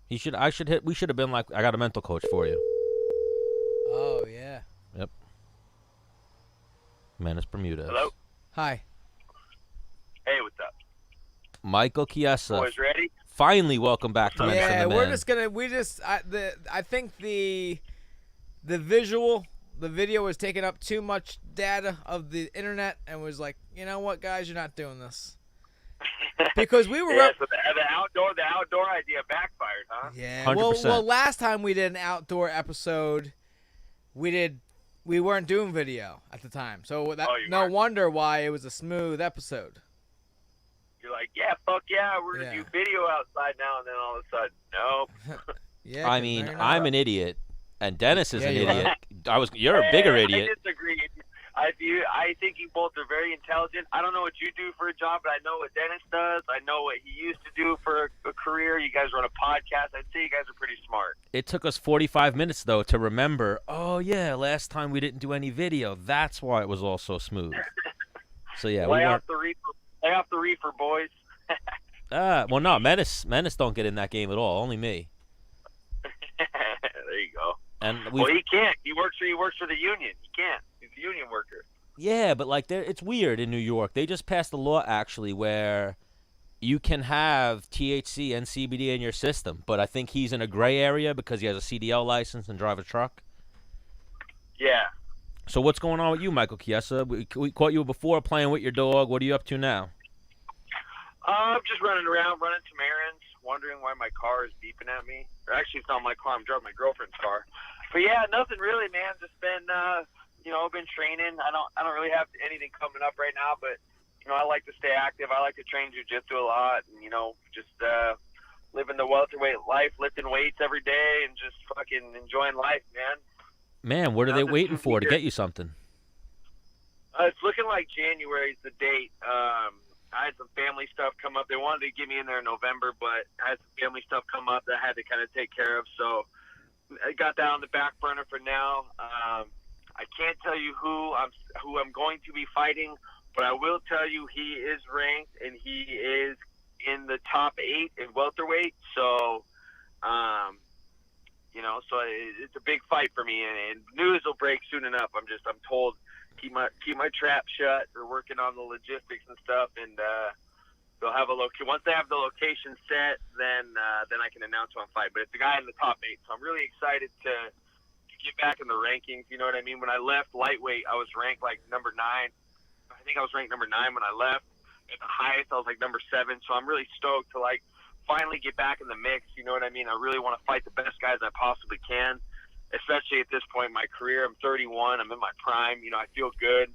We should have been like, I got a mental coach for you. Oh, yeah. Yep. Menace Bermudez. Hello? Hi. Hey, what's up? Michael Chiesa. Boys ready? Finally, welcome back to Menace and Yeah, The Man. we're just gonna I think the video was taking up too much data of the internet and was like, you know what, guys, you're not doing this. Because we were so the outdoor idea backfired, huh? Yeah. 100%. Well, last time we did an outdoor episode, we weren't doing video at the time. So no wonder why it was a smooth episode. You're like, yeah, fuck yeah, we're going to do video outside now, and then all of a sudden, nope. Yeah. I mean, I'm an idiot, and Dennis is an you idiot. You're a bigger idiot. I disagree. I think you both are very intelligent. I don't know what you do for a job, but I know what Dennis does. I know what he used to do for a career. You guys run a podcast. I'd say you guys are pretty smart. It took us 45 minutes, though, to remember, oh, yeah, last time we didn't do any video. That's why it was all so smooth. So, yeah. Lay off the reefer, boys. Well, no, Menace don't get in that game at all. Only me. There you go. And he can't. He works for the union. He can't. He's a union worker. Yeah, but like it's weird in New York. They just passed a law actually where you can have THC and CBD in your system, but I think he's in a gray area because he has a CDL license and drive a truck. Yeah. So what's going on with you, Michael Chiesa? We caught you before playing with your dog. What are you up to now? I'm just running around, running some errands, wondering why my car is beeping at me. Or actually, it's not my car. I'm driving my girlfriend's car. But yeah, nothing really, man. Just been, been training. I don't really have anything coming up right now, but I like to stay active. I like to train jiu-jitsu a lot, and just living the welterweight life, lifting weights every day, and just fucking enjoying life, man. Man, what are they waiting for to get you something? It's looking like January's the date. I had some family stuff come up. They wanted to get me in there in November, but I had some family stuff come up that I had to kind of take care of. So I got that on the back burner for now. I can't tell you who I'm going to be fighting, but I will tell you he is ranked and he is in the top 8 in welterweight. So, so it's a big fight for me, and news will break soon enough. I'm told. Keep my trap shut. They're working on the logistics and stuff, and they'll have once they have the location set, then I can announce who I'm fighting. But it's a guy in the top 8, so I'm really excited to get back in the rankings. You know what I mean? When I left lightweight, I was ranked like number 9. I think I was ranked number 9 when I left. At the highest, I was like number 7. So I'm really stoked to like finally get back in the mix. You know what I mean? I really want to fight the best guys I possibly can. Especially at this point in my career. I'm 31. I'm in my prime. I feel good.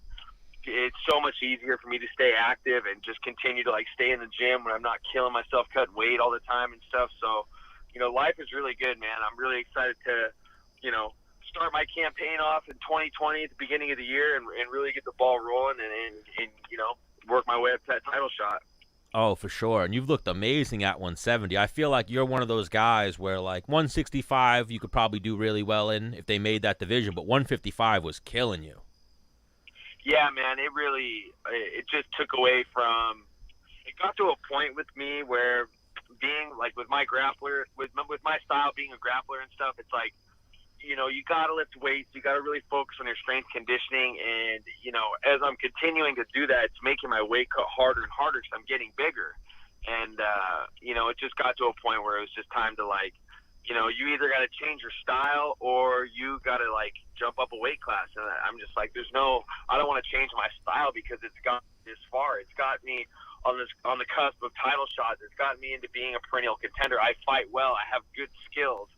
It's so much easier for me to stay active and just continue to like stay in the gym when I'm not killing myself cutting weight all the time and stuff. So, life is really good, man. I'm really excited to, start my campaign off in 2020 at the beginning of the year and really get the ball rolling and work my way up to that title shot. Oh, for sure. And you've looked amazing at 170. I feel like you're one of those guys where, like, 165 you could probably do really well in if they made that division, but 155 was killing you. Yeah, man, it just took away from – it got to a point with me where being, like, with my grappler, with my style being a grappler and stuff, it's like, you got to lift weights. You got to really focus on your strength conditioning. And, as I'm continuing to do that, it's making my weight cut harder and harder because I'm getting bigger. And, it just got to a point where it was just time to, like, you either got to change your style or you got to, like, jump up a weight class. And I'm just like, I don't want to change my style because it's got me this far. It's got me on the cusp of title shots. It's gotten me into being a perennial contender. I fight well. I have good skills.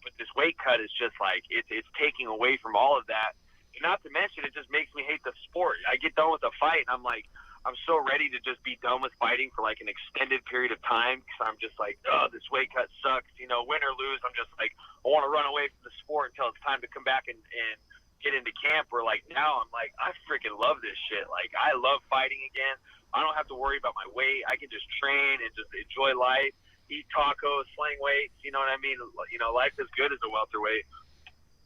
But this weight cut is just like it's taking away from all of that. And not to mention, it just makes me hate the sport. I get done with a fight, and I'm like, I'm so ready to just be done with fighting for like an extended period of time because I'm just like, oh, this weight cut sucks. Win or lose, I'm just like, I want to run away from the sport until it's time to come back and get into camp. Where like now, I'm like, I freaking love this shit. Like I love fighting again. I don't have to worry about my weight. I can just train and just enjoy life. Eat tacos, sling weights, you know what I mean? Life is good as a welterweight.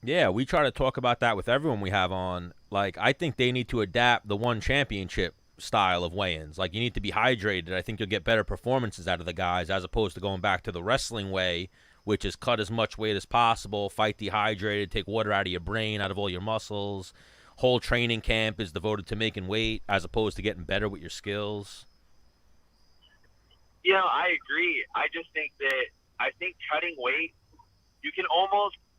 Yeah, we try to talk about that with everyone we have on. Like, I think they need to adapt the one championship style of weigh-ins. Like, you need to be hydrated. I think you'll get better performances out of the guys as opposed to going back to the wrestling way which is cut as much weight as possible, fight dehydrated, take water out of your brain, out of all your muscles. Whole training camp is devoted to making weight as opposed to getting better with your skills. I agree. I just think cutting weight,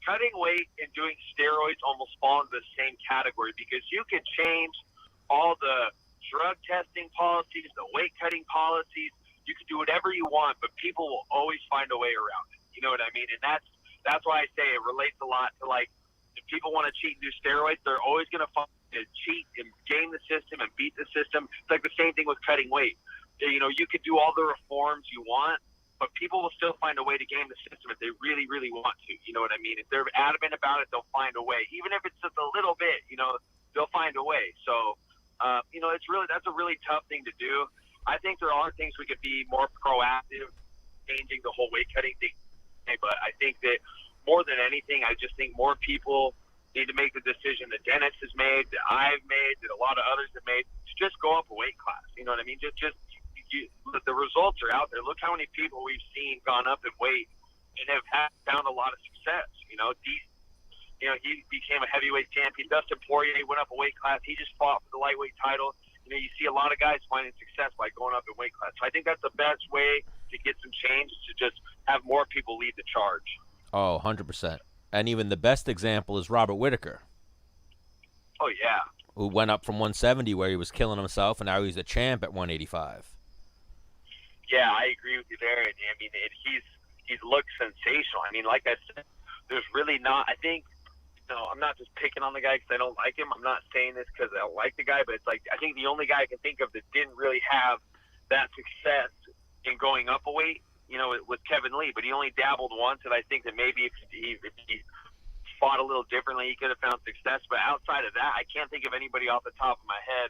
cutting weight and doing steroids almost fall into the same category, because you can change all the drug testing policies, the weight cutting policies. You can do whatever you want, but people will always find a way around it. You know what I mean? And that's why I say it relates a lot to, like, if people want to cheat and do steroids, they're always going to find a cheat and game the system and beat the system. It's like the same thing with cutting weight. You could do all the reforms you want, but people will still find a way to game the system if they really, really want to. You know what I mean? If they're adamant about it, they'll find a way. Even if it's just a little bit, they'll find a way. So, that's a really tough thing to do. I think there are things we could be more proactive, changing the whole weight cutting thing. But I think that more than anything, I just think more people need to make the decision that Dennis has made, that I've made, that a lot of others have made, to just go up a weight class. You know what I mean? The results are out there. Look how many people we've seen gone up in weight and have found a lot of success. He became a heavyweight champion. Dustin Poirier went up a weight class. He just fought for the lightweight title. You see a lot of guys finding success by going up in weight class. So I think that's the best way to get some change, is to just have more people lead the charge. Oh, 100%. And even the best example is Robert Whittaker. Oh, yeah. Who went up from 170, where he was killing himself, and now he's the champ at 185. Yeah, I agree with you there. I mean, he's looked sensational. I mean, like I said, there's really not. I think, I'm not just picking on the guy because I don't like him. I'm not saying this because I don't like the guy, but it's like, I think the only guy I can think of that didn't really have that success in going up a weight, was Kevin Lee. But he only dabbled once, and I think that maybe if he fought a little differently, he could have found success. But outside of that, I can't think of anybody off the top of my head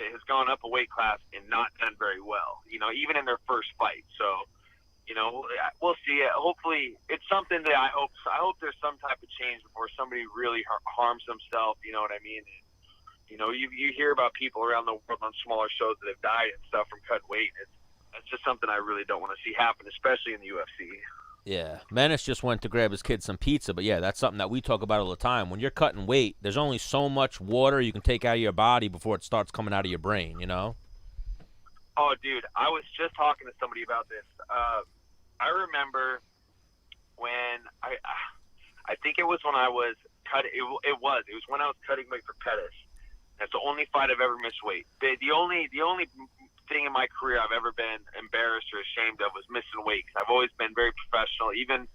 that has gone up a weight class and not done very well, even in their first fight. So, we'll see. Hopefully it's something that I hope there's some type of change before somebody really harms themselves. You know what I mean? You hear about people around the world on smaller shows that have died and stuff from cut weight. That's just something I really don't want to see happen, especially in the UFC. Yeah, Menace just went to grab his kid some pizza, but yeah, that's something that we talk about all the time. When you're cutting weight, there's only so much water you can take out of your body before it starts coming out of your brain, Oh, dude, I was just talking to somebody about this. I remember when I think it was when I was cutting. It was when I was cutting weight for Pettis. That's the only fight I've ever missed weight. The only thing in my career I've ever been embarrassed or ashamed of was missing weight. 'Cause I've always been very professional. Even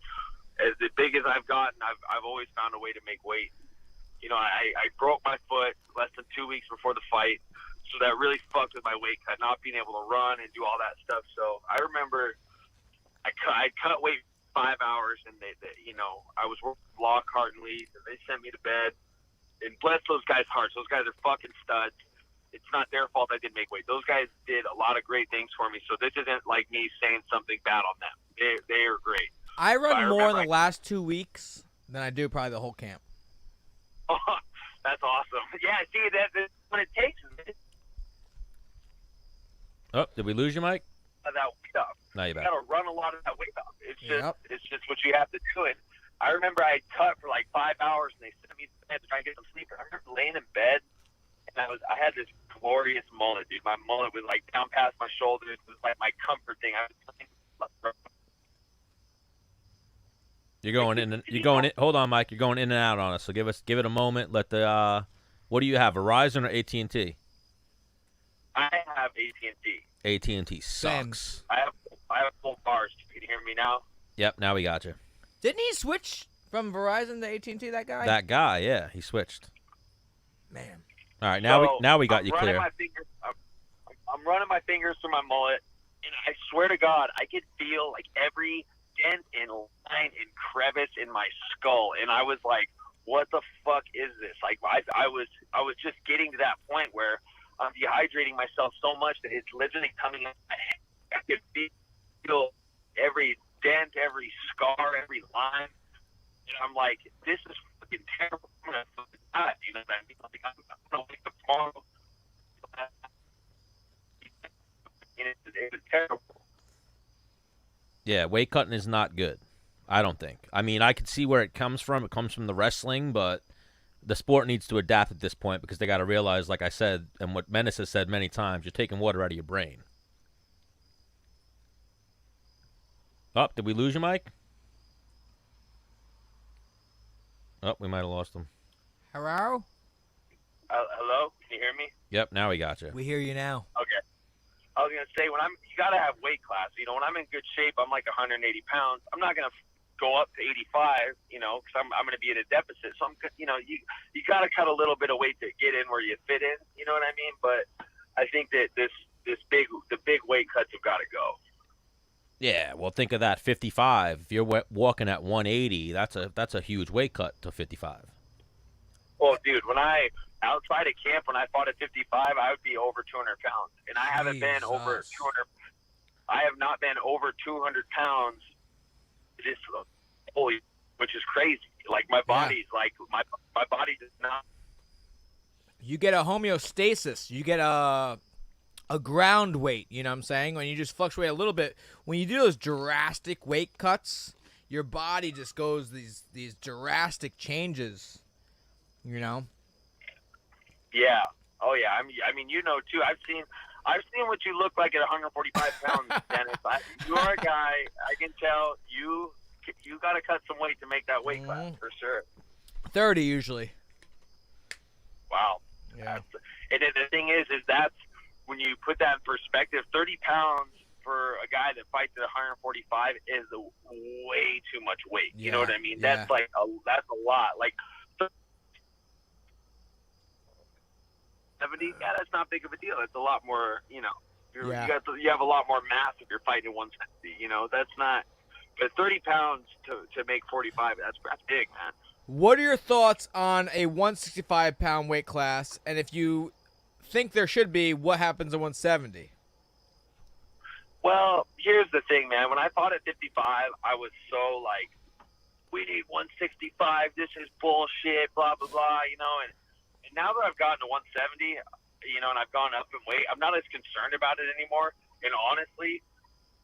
as big as I've gotten, I've always found a way to make weight. I broke my foot less than 2 weeks before the fight, so that really fucked with my weight cut, not being able to run and do all that stuff. So I remember I cut weight 5 hours, and I was working with Lockhart and Lee, and they sent me to bed. And bless those guys' hearts. Those guys are fucking studs. It's not their fault I didn't make weight. Those guys did a lot of great things for me, so this isn't like me saying something bad on them. They are great. I run more in the last 2 weeks than I do probably the whole camp. Oh, that's awesome. Yeah, see, that's what it takes. Oh, did we lose you, Mike? That weight up. No, you're back. You got to run a lot of that weight up. It's just what you have to do. And I remember I cut for like 5 hours, and they sent me to bed to try and get some sleep. I remember laying in bed, and I had this glorious mullet, dude. My mullet was like down past my shoulders. It was like my comfort thing. You're going in. You're going in. Hold on, Mike. You're going in and out on us. So give it a moment. Let the what do you have? Verizon or AT&T? I have AT&T. AT&T sucks. I have full bars. Can you hear me now? Yep. Now we got you. Didn't he switch from Verizon to AT&T? That guy. That guy. Yeah, he switched. Man. All right. Now we got you clear. I'm running my fingers through my mullet, and I swear to God, I could feel like every dent and line and crevice in my skull, and I was like, "What the fuck is this?" Like I was just getting to that point where I'm dehydrating myself so much that it's literally coming out my head. I could feel every dent, every scar, every line, and I'm like, "This is fucking terrible." I'm gonna fucking die. You know what I mean? Like, I'm gonna wake up tomorrow. It was terrible. Yeah, weight cutting is not good. I don't think. I mean, I could see where it comes from. It comes from the wrestling, but the sport needs to adapt at this point because they got to realize, like I said, and what Menace has said many times, you're taking water out of your brain. Oh, did we lose you, Mike? Oh, we might have lost him. Hello? Hello? Can you hear me? Yep, now we got you. We hear you now. Okay. I was gonna say you gotta have weight class. You know, when I'm in good shape, I'm like 180 pounds. I'm not gonna go up to 85. You know, because I'm gonna be at a deficit. So you gotta cut a little bit of weight to get in where you fit in. You know what I mean? But I think that the big weight cuts have got to go. Yeah, well, think of that, 55. If you're walking at 180, that's a huge weight cut to 55. Well, dude, outside of camp, when I fought at 55, I would be over 200 pounds, and I haven't been over 200. I have not been over 200 pounds this which is crazy. Like my body's like my body does not. You get a homeostasis. You get a ground weight. You know what I'm saying? When you just fluctuate a little bit, when you do those drastic weight cuts, your body just goes these drastic changes. You know. Yeah. Oh yeah. I mean, you know too. I've seen what you look like at 145 pounds, Dennis. You are a guy. I can tell you got to cut some weight to make that weight class for sure. 30 usually. Wow. Yeah. And the thing is that's when you put that in perspective. 30 pounds for a guy that fights at 145 is way too much weight. You know what I mean? Yeah. That's that's a lot. Like 70, that's not big of a deal. It's a lot more, you know. You have a lot more mass if you're fighting at 170. You know, that's not. But 30 pounds to make 45, that's big, man. What are your thoughts on a 165-pound weight class? And if you think there should be, what happens at 170? Well, here's the thing, man. When I fought at 55, I was so like, we need 165. This is bullshit, blah, blah, blah, you know. And now that I've gotten to 170, you know, and I've gone up in weight, I'm not as concerned about it anymore. And honestly,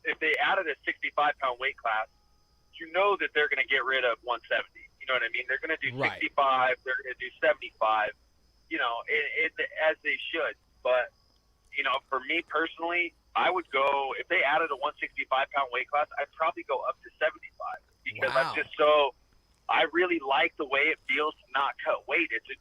if they added a 65-pound weight class, you know that they're going to get rid of 170. You know what I mean? They're going to do 65. They're going to do 75. You know, as they should. But, you know, for me personally, I would go, if they added a 165-pound weight class, I'd probably go up to 75 because I'm just so, I really like the way it feels to not cut weight. It's a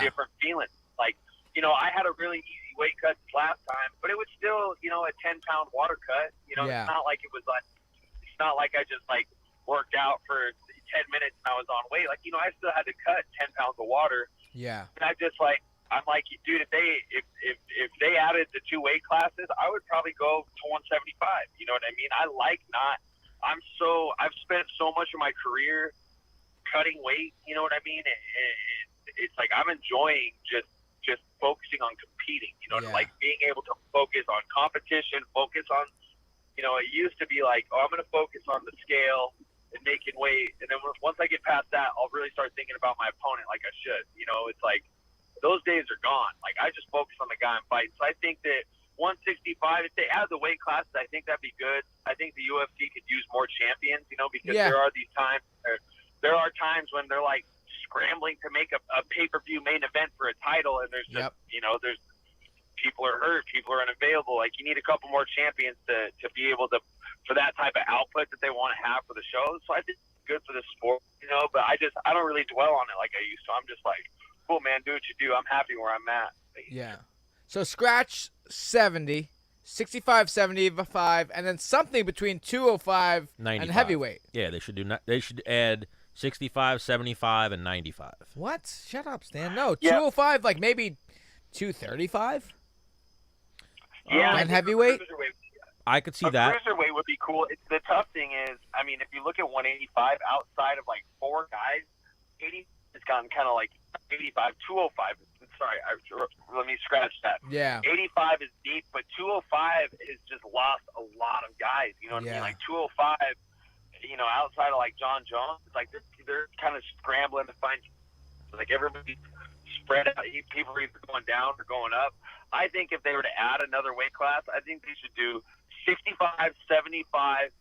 different feeling. Like, you know, I had a really easy weight cut last time, but it was still, you know, a 10-pound water cut. You know, it's not like it's not like I just like worked out for 10 minutes and I was on weight. Like, you know, I still had to cut 10 pounds of water. Yeah. And I'm like, dude, if they added the 2 weight classes, I would probably go to 175. You know what I mean? I've spent so much of my career cutting weight. You know what I mean? It's like I'm enjoying just focusing on competing. You know, like being able to focus on competition, focus on, you know, it used to be like, oh, I'm going to focus on the scale and making weight. And then once I get past that, I'll really start thinking about my opponent like I should. You know, it's like those days are gone. Like I just focus on the guy I'm fighting. So I think that 165, if they add the weight classes, I think that'd be good. I think the UFC could use more champions, you know, because there are these times, there are times when they're like scrambling to make a pay-per-view main event for a title. And there's just, you know, there's people are hurt, people are unavailable. Like you need a couple more champions to be able to, for that type of output that they want to have for the show. So I think it's good for the sport, you know, but I don't really dwell on it like I used to. I'm just like, cool, man, do what you do. I'm happy where I'm at. Yeah. So scratch 70, 65, 75, and then something between 205 and heavyweight. Yeah, they should add 65, 75, and 95. What? Shut up, Stan. No, 205, like maybe 235? Yeah. And heavyweight? I could see that. Cruiserweight would be cool. The tough thing is, I mean, if you look at 185, outside of like 4 guys, 80 has gotten kind of like 85, 205. Sorry, let me scratch that. Yeah. 85 is deep, but 205 has just lost a lot of guys. You know what I mean? Like 205, you know, outside of like John Jones, it's like they're kind of scrambling to find, like everybody spread out. People are either going down or going up. I think if they were to add another weight class, I think they should do 65, 75,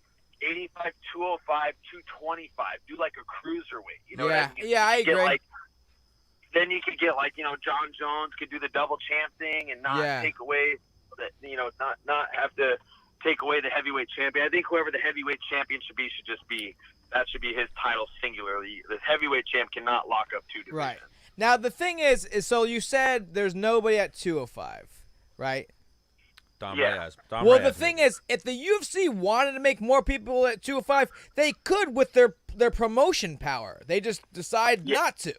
85, 205, 225. Do like a cruiserweight. You know what I mean? Yeah, I agree. Then you could get John Jones could do the double champ thing and not take away not have to take away the heavyweight champion. I think whoever the heavyweight champion should be that should be his title singularly. The heavyweight champ cannot lock up two divisions. Right. Now the thing is so you said there's nobody at 205, right? Dom Reyes. Well, the thing is, if the UFC wanted to make more people at 205, they could with their promotion power. They just decide not to.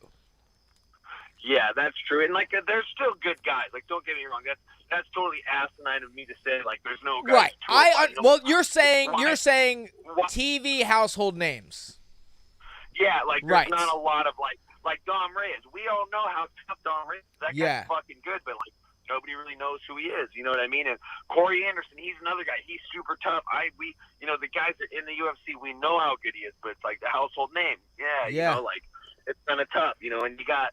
Yeah, that's true. And there's still good guys. Don't get me wrong. That's totally asinine of me to say. There's no guys. Right. You're saying TV household names. Yeah, there's not a lot of like Dom Reyes. We all know how tough Dom Reyes is. That guy's fucking good, but nobody really knows who he is. You know what I mean? And Corey Anderson, he's another guy. He's super tough. The guys that in the UFC, we know how good he is, but it's the household name. Yeah. It's kind of tough. And you got.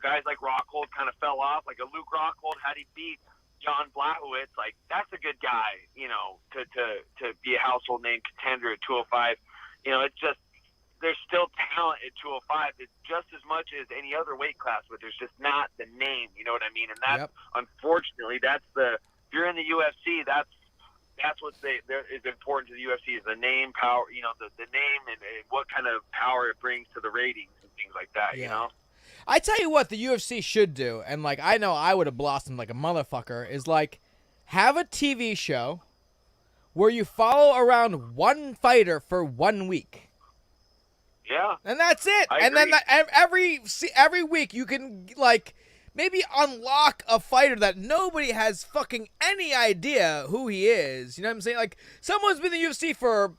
Guys like Rockhold kind of fell off. Like a Luke Rockhold, had he beat John Blachowicz, that's a good guy, to be a household name contender at 205. It's just, there's still talent at 205. It's just as much as any other weight class, but there's just not the name, you know what I mean? And that's, unfortunately, if you're in the UFC, that's what is important to the UFC is the name, power, the name and what kind of power it brings to the ratings and things like that, you know? I tell you what the UFC should do, and I know I would have blossomed like a motherfucker, is have a TV show where you follow around one fighter for 1 week. Yeah. And that's it. And then every week you can maybe unlock a fighter that nobody has fucking any idea who he is. You know what I'm saying? Someone's been in the UFC for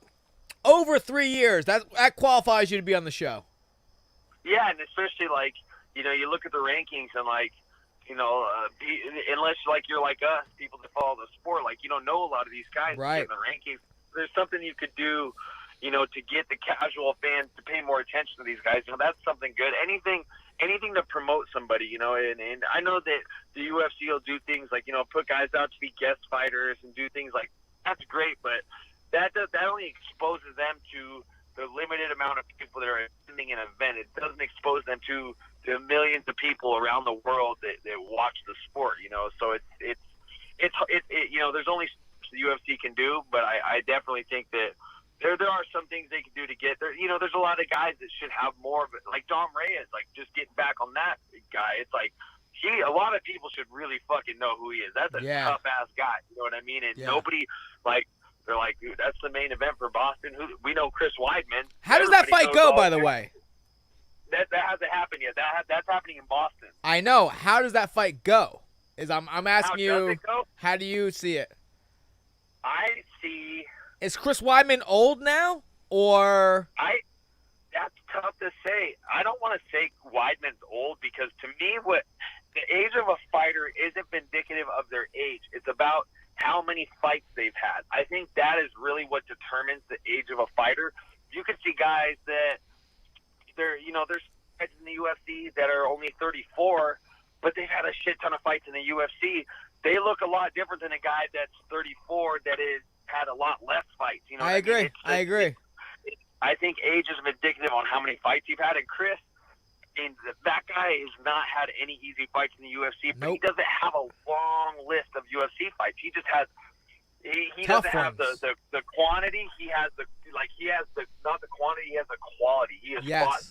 over 3 years. That qualifies you to be on the show. Yeah, and especially you look at the rankings and unless you're like us, people that follow the sport, you don't know a lot of these guys in the rankings. There's something you could do, to get the casual fans to pay more attention to these guys. That's something good. Anything to promote somebody, and I know that the UFC will do things put guys out to be guest fighters and do things that's great, but that only exposes them to the limited amount of people that are attending an event. It doesn't expose them to the millions of people around the world that watch the sport, so it's there's only so much the UFC can do, but I definitely think that there are some things they can do to get there. There's a lot of guys that should have more of it, like Dom Reyes, just getting back on that guy. It's a lot of people should really fucking know who he is. That's a tough ass guy, you know what I mean? And nobody they're dude, that's the main event for Boston. We know Chris Weidman. How does that fight go, by the way? That hasn't happened yet. That's happening in Boston. I know. How does that fight go? I'm asking you, go? How do you see it? I see. Is Chris Weidman old now, or? That's tough to say. I don't want to say Weidman's old because to me, the age of a fighter isn't indicative of their age. It's about how many fights they've had. I think that is really what determines the age of a fighter. You can see guys that there's guys in the UFC that are only 34, but they've had a shit ton of fights in the UFC. They look a lot different than a guy that's 34 that has had a lot less fights. I agree. I agree. I think age is indicative on how many fights you've had. And Chris, that guy has not had any easy fights in the UFC, but he doesn't have a long list of UFC fights. He just has he doesn't have the quantity. He has not the quantity, he has the quality. He has fought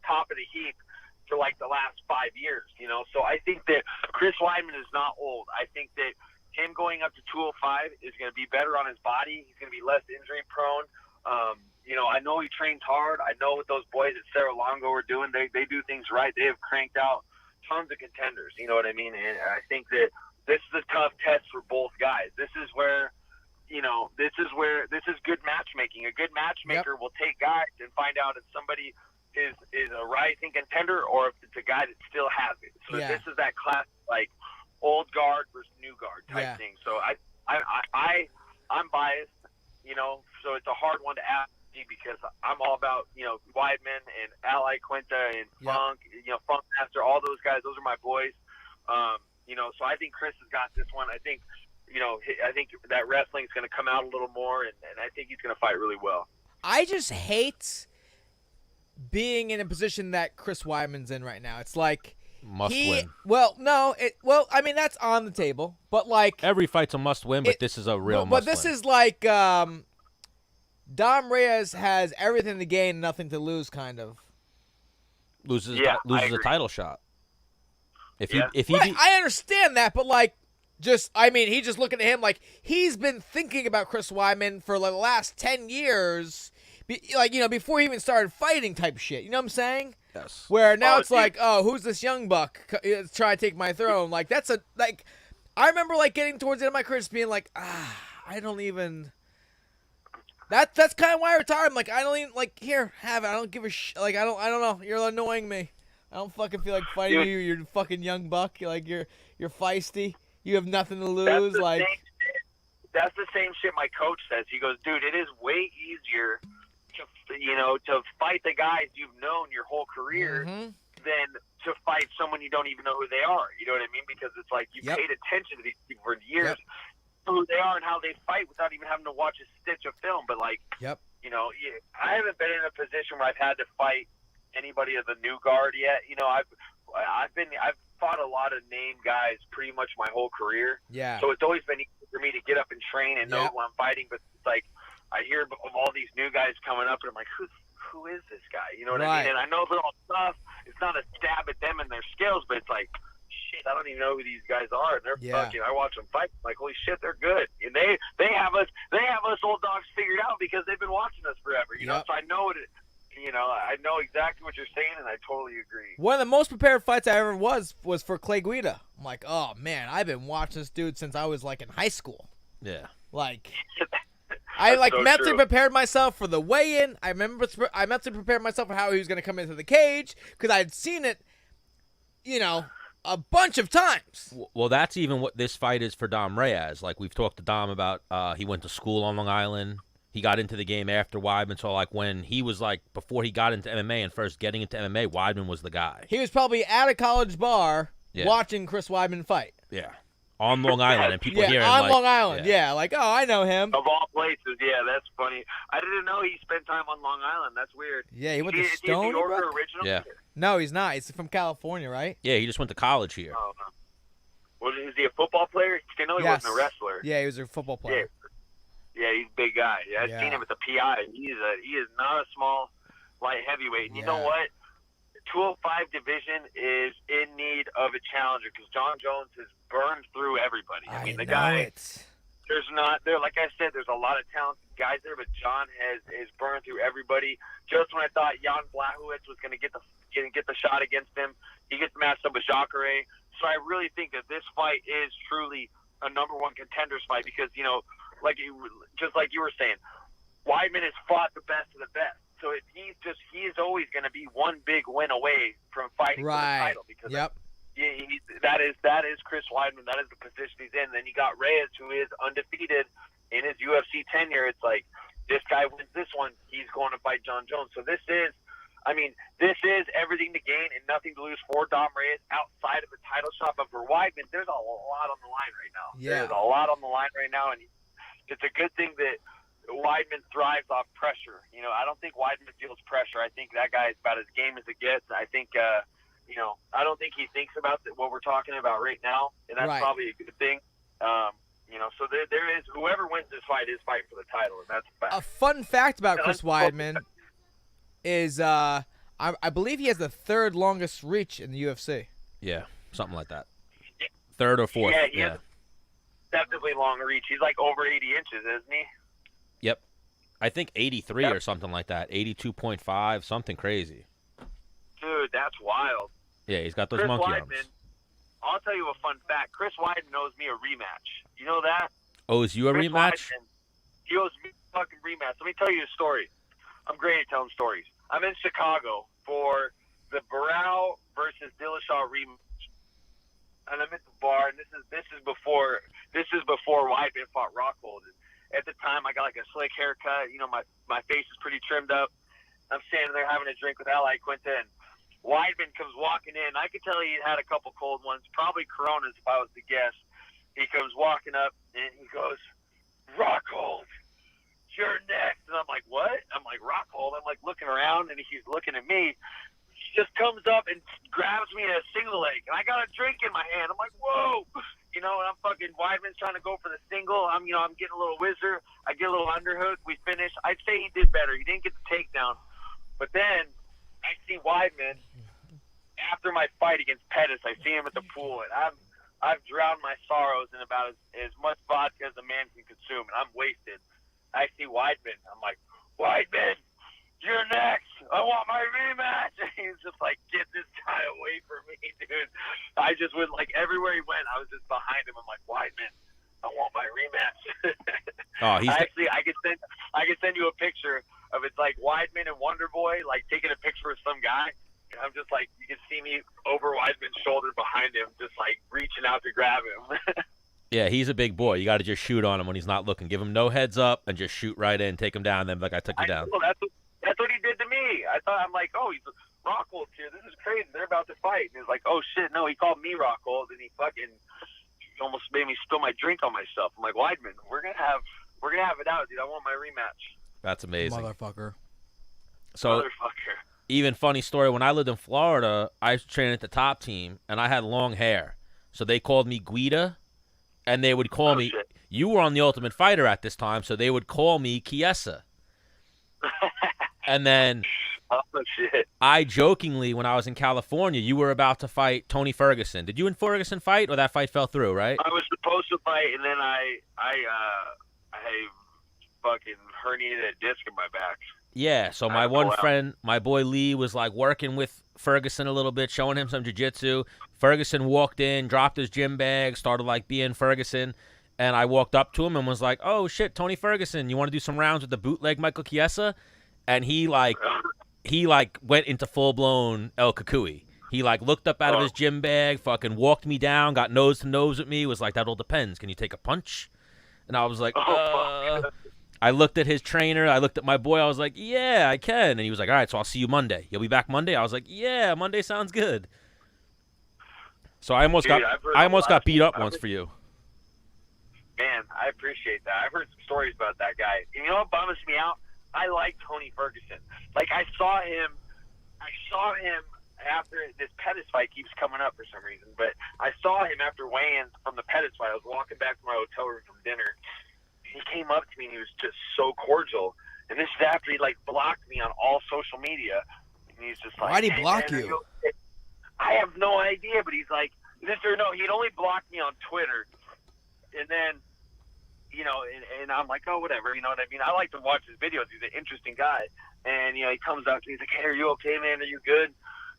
top of the heap for the last 5 years, So I think that Chris Weidman is not old. I think that him going up to 205 is going to be better on his body. He's going to be less injury prone. I know he trains hard. I know what those boys at Cerro Longo are doing. They do things right. They have cranked out tons of contenders. You know what I mean? And I think that this is a tough test for both guys. This is where this is good matchmaking. A good matchmaker will take guys and find out if somebody is a rising contender or if it's a guy that still has it. So this is that class old guard versus new guard type thing. So I'm biased, so it's a hard one to ask me because I'm all about, Weidman and Ally Quinta and Funk, Funk Master, all those guys. Those are my boys. So I think Chris has got this one. I think I think that wrestling's going to come out a little more, and I think he's going to fight really well. I just hate being in a position that Chris Weidman's in right now. It's like Must win. Well, no, I mean that's on the table, but like Every fight's a must win, but this is a real must win. But this is like Dom Reyes has everything to gain, nothing to lose, kind of. Loses a title shot. I understand that, but like, he's just looking at him like he's been thinking about Chris Weidman for like the last 10 years, before he even started fighting type shit. You know what I'm saying? Yes. Where now it's like, oh, who's this young buck trying to take my throne? Like I remember like getting towards the end of my career just being like, I don't even. That's kind of why I retired. I'm like, I don't even here, have it. I don't give a like I don't know. You're annoying me. I don't fucking feel like fighting you. You're a fucking young buck. You're feisty. You have nothing to lose. That's the same shit my coach says. He goes, dude, it is way easier to fight the guys you've known your whole career than to fight someone you don't even know who they are. You know what I mean? Because it's like you paid attention to these people for years, who they are and how they fight without even having to watch a stitch of film. But I haven't been in a position where I've had to fight anybody of the new guard yet. I've fought a lot of named guys pretty much my whole career. Yeah. So it's always been easy for me to get up and train and know who I'm fighting. But it's like I hear of all these new guys coming up, and I'm like, who is this guy? You know what I mean? And I know they're all tough. It's not a stab at them and their skills, but it's like, shit, I don't even know who these guys are. And they're fucking. I watch them fight. I'm like, holy shit, they're good. And they have us old dogs figured out because they've been watching us forever. You know, so I know it. I know exactly what you're saying, and I totally agree. One of the most prepared fights I ever was for Clay Guida. I'm like, oh man, I've been watching this dude since I was like in high school. Yeah. Like, I mentally prepared myself for the weigh-in. I mentally prepared myself for how he was going to come into the cage because I'd seen it, a bunch of times. Well, that's even what this fight is for Dom Reyes. Like we've talked to Dom about, he went to school on Long Island. He got into the game after Weidman, so when he was before he got into MMA and first getting into MMA, Weidman was the guy. He was probably at a college bar watching Chris Weidman fight. Yeah, on Long Island, and people hearing on Long Island. Yeah, oh, I know him. Of all places, that's funny. I didn't know he spent time on Long Island. That's weird. Yeah, he went to Stony Brook. Original? Yeah. No, he's not. He's from California, right? Yeah, he just went to college here. Oh, no. Well, is he a football player? I know he wasn't a wrestler. Yeah, he was a football player. Yeah, he's a big guy. I've seen him at the PI. He is not a small light heavyweight. And you know what? The 205 division is in need of a challenger because John Jones has burned through everybody. I mean, the guy. There's not there. Like I said, there's a lot of talented guys there, but John has burned through everybody. Just when I thought Jan Blachowicz was going to get the shot against him, he gets matched up with Jacare. So I really think that this fight is truly a number one contenders fight because just like you were saying, Weidman has fought the best of the best. So he is always going to be one big win away from fighting for the title because that is Chris Weidman. That is the position he's in. Then you got Reyes, who is undefeated in his UFC tenure. It's like this guy wins this one, he's going to fight John Jones. So this is everything to gain and nothing to lose for Dom Reyes outside of the title shot. But for Weidman, there's a lot on the line right now. Yeah. There's a lot on the line right now, and it's a good thing that Weidman thrives off pressure. I don't think Weidman feels pressure. I think that guy is about as game as it gets. I think, I don't think he thinks about what we're talking about right now, and that's probably a good thing. So there is whoever wins this fight is fighting for the title, and that's a fact. A fun fact about Chris Weidman is I believe he has the third longest reach in the UFC. Yeah, something like that. Third or fourth. Yeah, he has definitely long reach. He's like over 80 inches, isn't he? Yep. I think 83 or something like that. 82.5, something crazy. Dude, that's wild. Yeah, he's got those Chris monkey Weidman, arms. I'll tell you a fun fact. Chris Weidman owes me a rematch. You know that? Owes you a Chris rematch? Weidman, he owes me a fucking rematch. Let me tell you a story. I'm great at telling stories. I'm in Chicago for the Barao versus Dillashaw rematch, and I'm at the bar. And this is before Weidman fought Rockhold. At the time, I got like a slick haircut. My face is pretty trimmed up. I'm standing there having a drink with Ally Quinta, and Weidman comes walking in. I could tell he had a couple cold ones, probably Coronas if I was to guess. he comes walking up, and he goes, Rockhold, you're next. And I'm like, what? I'm like, Rockhold. I'm like looking around, and he's looking at me. He just comes up and grabs me in a single leg, and I got a drink in my hand. I'm like, whoa. And I'm fucking Weidman's trying to go for the single. I'm getting a little whizzer. I get a little underhook. We finish. I'd say he did better. He didn't get the takedown. But then I see Weidman after my fight against Pettis. I see him at the pool, and I've drowned my sorrows in about as much vodka as a man can consume, and I'm wasted. I see Weidman. I'm like, Weidman, you're next. I want my rematch. And he's just like, get this guy away from me, dude. I just went, like, everywhere he went, I was just behind him. I'm like, Weidman, I want my rematch. Oh, I could send you a picture of it's like Weidman and Wonder Boy, like, taking a picture of some guy. And I'm just like, you can see me over Weidman's shoulder behind him, just like reaching out to grab him. Yeah, he's a big boy. You got to just shoot on him when he's not looking. Give him no heads up and just shoot right in, take him down. Then like I took you down. Know, that's what he did to me. I'm like, oh, he's Rockhold's here. This is crazy. They're about to fight. And he's like, oh shit, no, he called me Rockhold, and he fucking almost made me spill my drink on myself. I'm like, Weidman, we're gonna have it out, dude. I want my rematch. That's amazing, motherfucker. So, even funny story. When I lived in Florida, I was training at the top team, and I had long hair, so they called me Guida. And they would call me. Shit. You were on The Ultimate Fighter at this time, so they would call me Chiesa. And then shit. I jokingly, when I was in California, you were about to fight Tony Ferguson. Did you and Ferguson fight, or that fight fell through? Right? I was supposed to fight, and then I fucking herniated a disc in my back. Yeah. So my one friend, my boy Lee, was like working with Ferguson a little bit, showing him some jiu-jitsu. Ferguson walked in, dropped his gym bag, started like being Ferguson, and I walked up to him and was like, "Oh shit, Tony Ferguson, you want to do some rounds with the bootleg Michael Chiesa?" And he went into full-blown El Kukui. He like looked up out of his gym bag, fucking walked me down, got nose to nose with me, was like, "That all depends. Can you take a punch?" And I was like, I looked at his trainer. I looked at my boy. I was like, yeah, I can. And he was like, all right, so I'll see you Monday. You'll be back Monday? I was like, yeah, Monday sounds good. So I almost got beat up once for you. Man, I appreciate that. I've heard some stories about that guy. And you know what bums me out? I like Tony Ferguson. Like, I saw him after this Pettis fight keeps coming up for some reason. But I saw him after weigh-ins from the Pettis fight. I was walking back to my hotel room from dinner. He came up to me and he was just so cordial. And this is after he like blocked me on all social media. And he's just like, why'd he block you? I have no idea, but he's like, he'd only blocked me on Twitter. And then, and I'm like, oh, whatever, you know what I mean? I like to watch his videos. He's an interesting guy. And, he comes up to me, he's like, hey, are you okay, man? Are you good?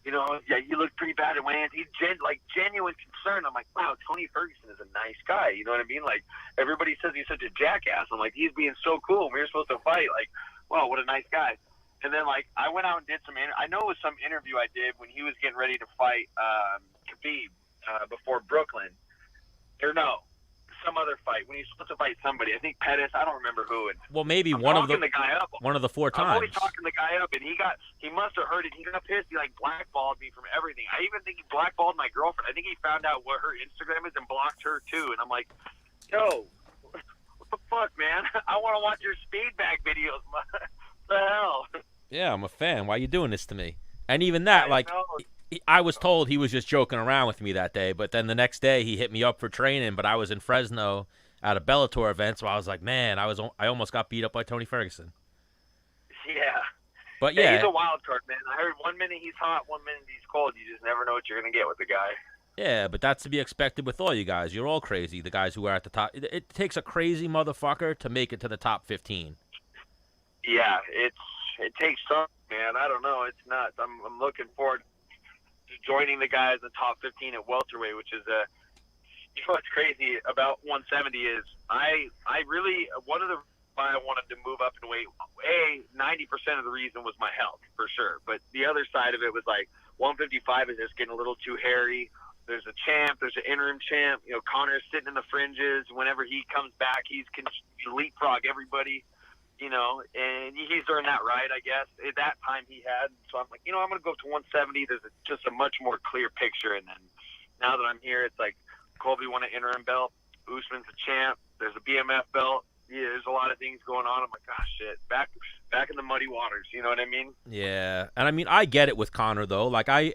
Yeah, you look pretty bad at weigh-ins. He's genuine concern. I'm like, wow, Tony Ferguson is a nice guy. You know what I mean? Like, everybody says he's such a jackass. I'm like, he's being so cool. We were supposed to fight. Like, wow, what a nice guy. And then, like, I went out and did I know it was some interview I did when he was getting ready to fight Khabib before Brooklyn. Or no, some other fight when he's supposed to fight somebody. I think Pettis. I don't remember who. And well, maybe one of the four times. I'm always talking the guy up, and he must have heard it. He got pissed. He like blackballed me from everything. I even think he blackballed my girlfriend. I think he found out what her Instagram is and blocked her too. And I'm like, yo, what the fuck, man? I want to watch your speed bag videos. What the hell? Yeah, I'm a fan. Why are you doing this to me? And even that, I was told he was just joking around with me that day, but then the next day he hit me up for training, but I was in Fresno at a Bellator event, so I was like, man, I almost got beat up by Tony Ferguson. Yeah. But yeah. He's a wild card, man. I heard 1 minute he's hot, 1 minute he's cold. You just never know what you're going to get with the guy. Yeah, but that's to be expected with all you guys. You're all crazy, the guys who are at the top. It takes a crazy motherfucker to make it to the top 15. Yeah, it takes some, man. I don't know. It's nuts. I'm looking forward joining the guys in the top 15 at welterweight, which is what's crazy about 170 is I really one of the why I wanted to move up in weight. 90% of the reason was my health for sure, but the other side of it was like 155 is just getting a little too hairy. There's a champ, there's an interim champ. Conor's sitting in the fringes. Whenever he comes back, he's can leapfrog everybody. And he's earned that right, I guess. At that time he had. So I'm like, I'm going to go to 170. There's just a much more clear picture. And then now that I'm here, it's like Colby won an interim belt. Usman's a champ. There's a BMF belt. Yeah, there's a lot of things going on. I'm like, gosh, shit, back in the muddy waters. You know what I mean? Yeah, and I mean, I get it with Conor though. Like I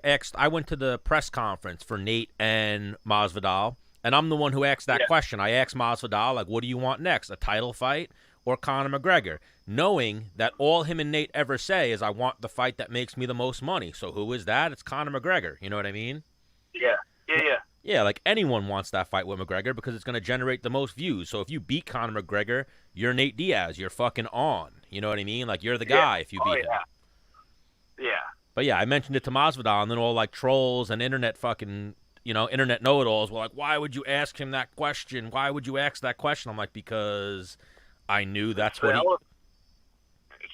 went to the press conference for Nate and Masvidal, and I'm the one who asked that question. I asked Masvidal, like, what do you want next, a title fight or Conor McGregor? Knowing that all him and Nate ever say is, I want the fight that makes me the most money. So who is that? It's Conor McGregor. You know what I mean? Yeah. Yeah, like anyone wants that fight with McGregor because it's going to generate the most views. So if you beat Conor McGregor, you're Nate Diaz. You're fucking on. You know what I mean? Like, you're the guy if you beat him. Yeah. But yeah, I mentioned it to Masvidal, and then all like trolls and internet fucking, internet know-it-alls were like, why would you ask him that question? Why would you ask that question? I'm like, because I knew that's what It's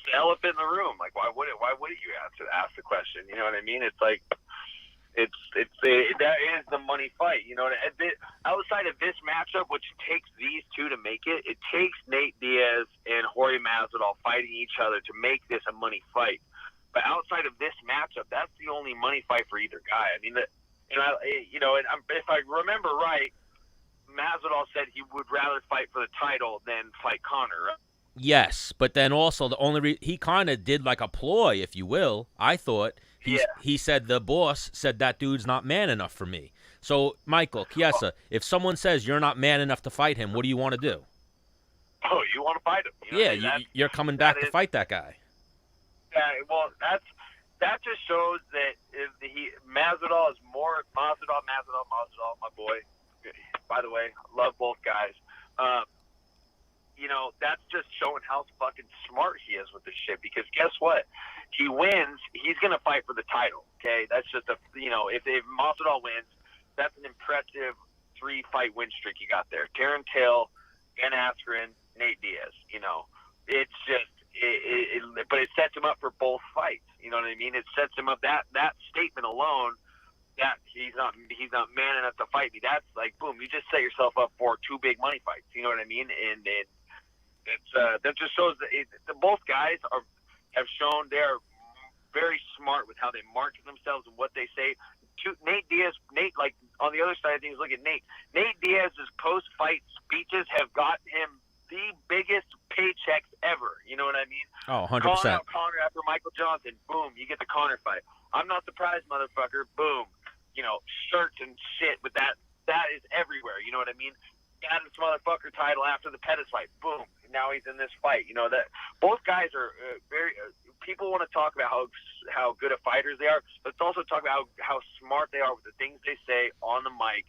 the elephant in the room. Like, why would you ask the question? You know what I mean? It's like, that is the money fight. You know, outside of this matchup, which takes these two to make it, it takes Nate Diaz and Jorge Masvidal fighting each other to make this a money fight. But outside of this matchup, that's the only money fight for either guy. I mean, if I remember right, Masvidal said he would rather fight for the title than fight Conor. Right? Yes, but then also the only he kind of did like a ploy, if you will. I thought he said the boss said that dude's not man enough for me. So Michael Chiesa, if someone says you're not man enough to fight him, what do you want to do? Oh, you want to fight him? You know, yeah, you're coming back to fight that guy. Yeah, well, that just shows that if Masvidal is more Masvidal, my boy. By the way, love both guys. That's just showing how fucking smart he is with this shit. Because guess what? He wins, he's gonna fight for the title. Okay, that's just if Masvidal wins, that's an impressive 3-fight win streak you got there. Darren Till, Ben Askren, Nate Diaz. It's just. But it sets him up for both fights. You know what I mean? It sets him up. That statement alone, that he's not man enough to fight me. That's like boom. You just set yourself up for 2 big money fights. You know what I mean? And that just shows that both guys have shown they're very smart with how they market themselves and what they say. Nate Diaz, like on the other side of things, look at Nate. Nate Diaz's post-fight speeches have got him the biggest paychecks ever. You know what I mean? Oh, 100%. Calling out Conor after Michael Johnson. Boom, you get the Conor fight. I'm not surprised, motherfucker. Boom. Shirts and shit with that. That is everywhere. You know what I mean? Got this motherfucker title after the Pettis fight. Boom. Now he's in this fight. That both guys are very. People want to talk about how good of fighters they are. Let's also talk about how smart they are with the things they say on the mic.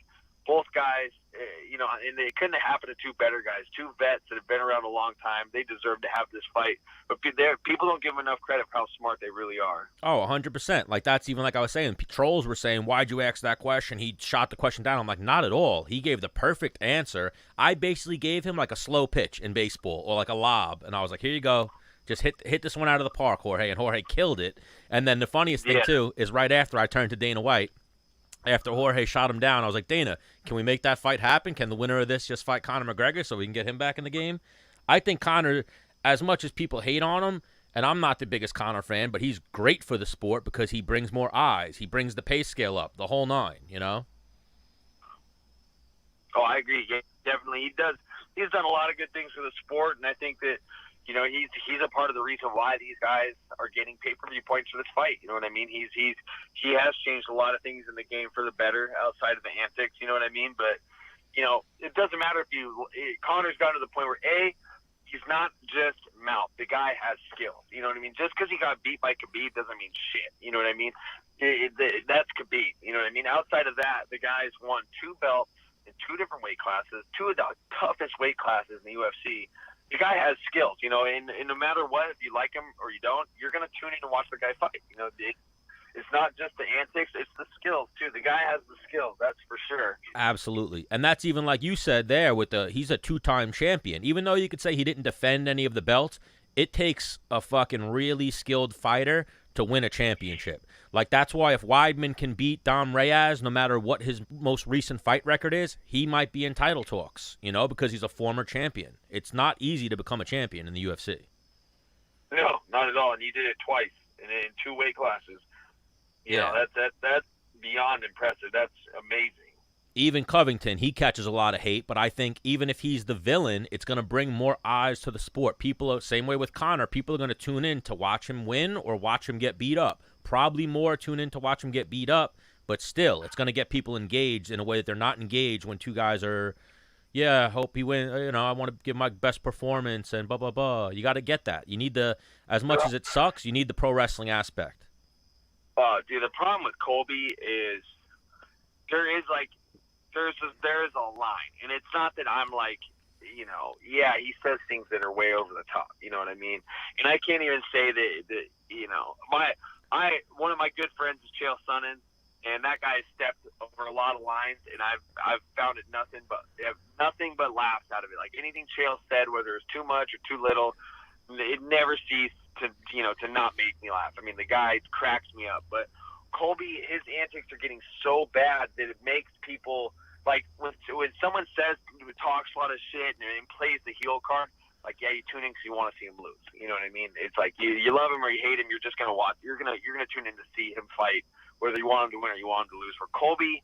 Both guys, and it couldn't have happened to 2 better guys, 2 vets that have been around a long time. They deserve to have this fight. But people don't give them enough credit for how smart they really are. Oh, 100%. Like, that's even like I was saying. Trolls were saying, why'd you ask that question? He shot the question down. I'm like, not at all. He gave the perfect answer. I basically gave him like a slow pitch in baseball or like a lob. And I was like, here you go. Just hit this one out of the park, Jorge. And Jorge killed it. And then the funniest thing, too, is right after I turned to Dana White. After Jorge shot him down, I was like, Dana, can we make that fight happen? Can the winner of this just fight Conor McGregor so we can get him back in the game? I think Conor, as much as people hate on him, and I'm not the biggest Conor fan, but he's great for the sport because he brings more eyes. He brings the pay scale up, the whole 9, Oh, I agree. Yeah, definitely. He does. He's done a lot of good things for the sport, and I think that, he's a part of the reason why these guys are getting pay-per-view points for this fight. You know what I mean? He has changed a lot of things in the game for the better outside of the antics. You know what I mean? But it doesn't matter if Conor's gotten to the point where he's not just mouth. The guy has skills. You know what I mean? Just because he got beat by Khabib doesn't mean shit. You know what I mean? That's Khabib. You know what I mean? Outside of that, the guy's won 2 belts in 2 different weight classes, 2 of the toughest weight classes in the UFC. The guy has skills, and no matter what, if you like him or you don't, you're going to tune in and watch the guy fight. It's not just the antics, it's the skills, too. The guy has the skills, that's for sure. Absolutely. And that's even like you said there he's a 2-time champion. Even though you could say he didn't defend any of the belts, it takes a fucking really skilled fighter to win a championship. Like, that's why if Weidman can beat Dom Reyes, no matter what his most recent fight record is, he might be in title talks, because he's a former champion. It's not easy to become a champion in the UFC. No, not at all. And he did it twice in 2 weight classes. That's beyond impressive. That's amazing. Even Covington, he catches a lot of hate, but I think even if he's the villain, it's going to bring more eyes to the sport. People, same way with Conor, people are going to tune in to watch him win or watch him get beat up. Probably more tune in to watch him get beat up, but still, it's going to get people engaged in a way that they're not engaged when two guys are, yeah, hope he wins. I want to give my best performance and blah, blah, blah. You got to get that. You need as much as it sucks, you need the pro wrestling aspect. Dude, the problem with Colby is there is a line, and it's not that I'm like, yeah, he says things that are way over the top, you know what I mean? And I can't even say that one of my good friends is Chael Sonnen, and that guy has stepped over a lot of lines, and I've found it nothing but laughs out of it. Like anything Chael said, whether it's too much or too little, it never ceased to not make me laugh. I mean, the guy cracks me up, but Colby, his antics are getting so bad that it makes people like when someone talks a lot of shit and plays the heel card. Like, yeah, you tune in because you want to see him lose. You know what I mean? It's like you love him or you hate him. You're just gonna watch. You're gonna tune in to see him fight, whether you want him to win or you want him to lose. For Colby,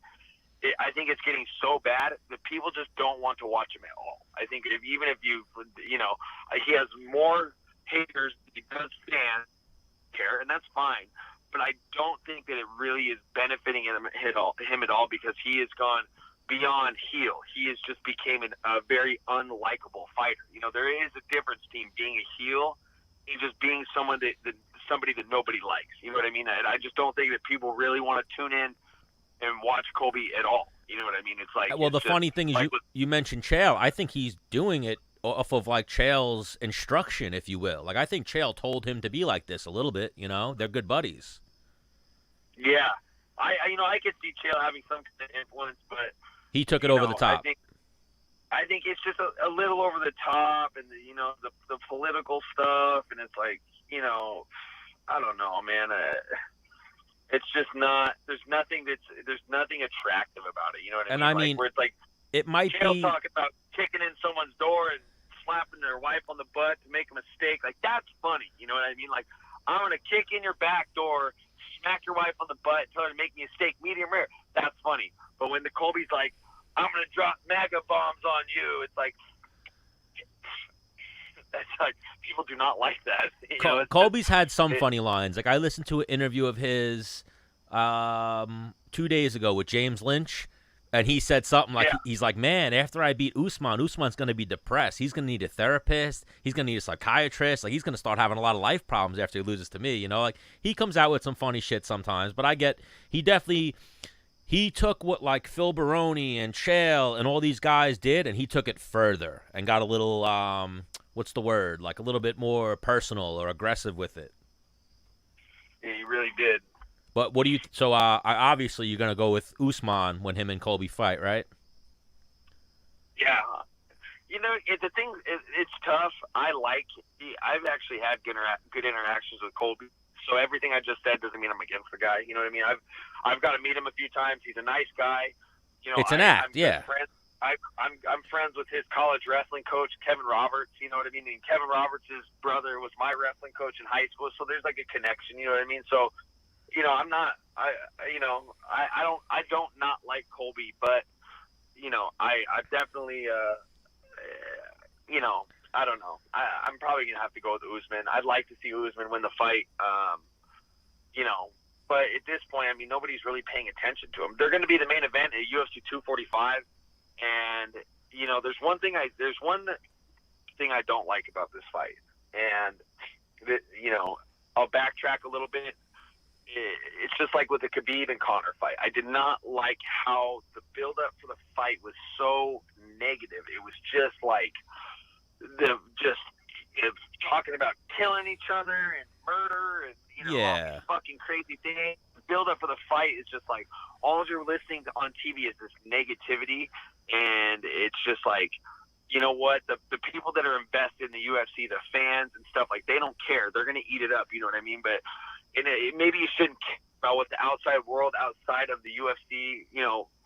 I think it's getting so bad that people just don't want to watch him at all. I think even if he has more haters than he does fans care, and that's fine. But I don't think that it really is benefiting him at all because he has gone beyond heel. He has just became a very unlikable fighter. There is a difference between being a heel and just being somebody that nobody likes. You know what I mean? I just don't think that people really want to tune in and watch Colby at all. You know what I mean? It's like, well, the funny thing is you mentioned Chael. I think he's doing it off of like Chael's instruction, if you will. Like I think Chael told him to be like this a little bit. They're good buddies. Yeah, I could see Chael having some kind of influence, but he took it over the top. I think it's just a little over the top, and the political stuff, and it's like I don't know, man. It's just not. There's nothing attractive about it. You know what I mean? And I mean, where it's like it might Chael be talk about kicking in someone's door and slapping their wife on the butt to make a mistake. Like that's funny. You know what I mean? Like I'm gonna kick in your back door, smack your wife on the butt, tell her to make me a steak, medium rare. That's funny. But when the Colby's like, I'm gonna drop MAGA bombs on you, it's like that's like people do not like that. Colby's had some funny lines. Like I listened to an interview of his 2 days ago with James Lynch, and he said something like, he's like, man, after I beat Usman's going to be depressed. He's going to need a therapist. He's going to need a psychiatrist. Like he's going to start having a lot of life problems after he loses to me. Like he comes out with some funny shit sometimes, but he took what like Phil Baroni and Chael and all these guys did, and he took it further and got a little, what's the word? Like a little bit more personal or aggressive with it. Yeah, he really did. But what do you? So obviously you're gonna go with Usman when him and Colby fight, right? Yeah. The thing it's tough. I've actually had good interactions with Colby. So everything I just said doesn't mean I'm against the guy. You know what I mean? I've got to meet him a few times. He's a nice guy. It's an act, yeah. I'm friends with his college wrestling coach, Kevin Roberts. You know what I mean? And Kevin Roberts' brother was my wrestling coach in high school. So there's like a connection. You know what I mean? So. I'm not. I don't not like Colby, but I definitely. I don't know. I'm probably gonna have to go with Usman. I'd like to see Usman win the fight. But at this point, I mean, nobody's really paying attention to him. They're going to be the main event at UFC 245, and there's one thing I don't like about this fight, and I'll backtrack a little bit. It's just like with the Khabib and Conor fight. I did not like how the build-up for the fight was so negative. It was just like talking about killing each other and murder and all these fucking crazy things. The build-up for the fight is just like all you're listening to on TV is this negativity, and it's just like, you know what? The people that are invested in the UFC, the fans and stuff, like they don't care. They're gonna eat it up. You know what I mean? But maybe you shouldn't care about what the outside world, outside of the UFC,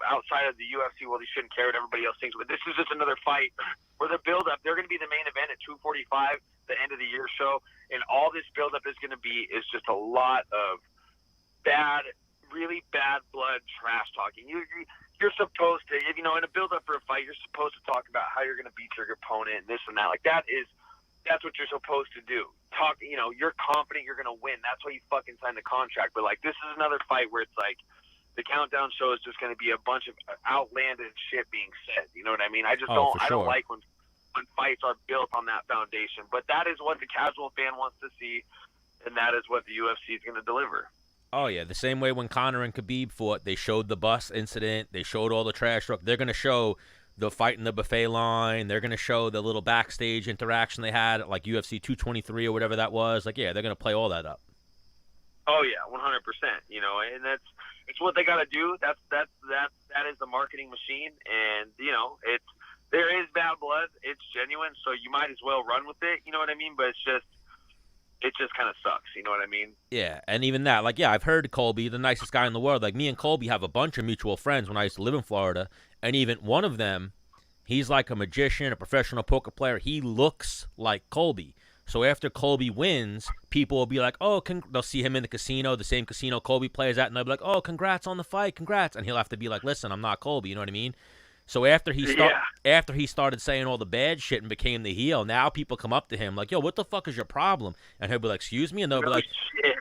outside of the UFC world, you shouldn't care what everybody else thinks. But this is just another fight where the build-up, they're going to be the main event at 245, the end of the year show, and all this build-up is going to be is just a lot of bad really bad blood trash talking. You're supposed to, in a build-up for a fight, you're supposed to talk about how you're going to beat your opponent and this and that. Like, that's what you're supposed to do. Talk, you're confident you're going to win. That's why you fucking signed the contract. But, like, this is another fight where it's like the countdown show is just going to be a bunch of outlandish shit being said. You know what I mean? I just don't like when fights are built on that foundation. But that is what the casual fan wants to see, and that is what the UFC is going to deliver. Oh, yeah, the same way when Conor and Khabib fought, they showed the bus incident, they showed all the trash talk. They're going to show the fight in the buffet line. They're going to show the little backstage interaction they had at, like, UFC 223 or whatever that was. Like, yeah, they're going to play all that up. Oh, yeah, 100%. And it's what they got to do. That is the marketing machine. And, there is bad blood. It's genuine, so you might as well run with it. You know what I mean? But it just kind of sucks, you know what I mean? Yeah, and even that, like, yeah, I've heard Colby, the nicest guy in the world. Like, me and Colby have a bunch of mutual friends when I used to live in Florida, and even one of them, he's like a magician, a professional poker player. He looks like Colby. So after Colby wins, people will be like, oh, they'll see him in the casino, the same casino Colby plays at, and they'll be like, oh, congrats on the fight, congrats. And he'll have to be like, listen, I'm not Colby, you know what I mean? So after he started saying all the bad shit and became the heel, now people come up to him like, yo, what the fuck is your problem? And he'll be like, excuse me? And they'll be like,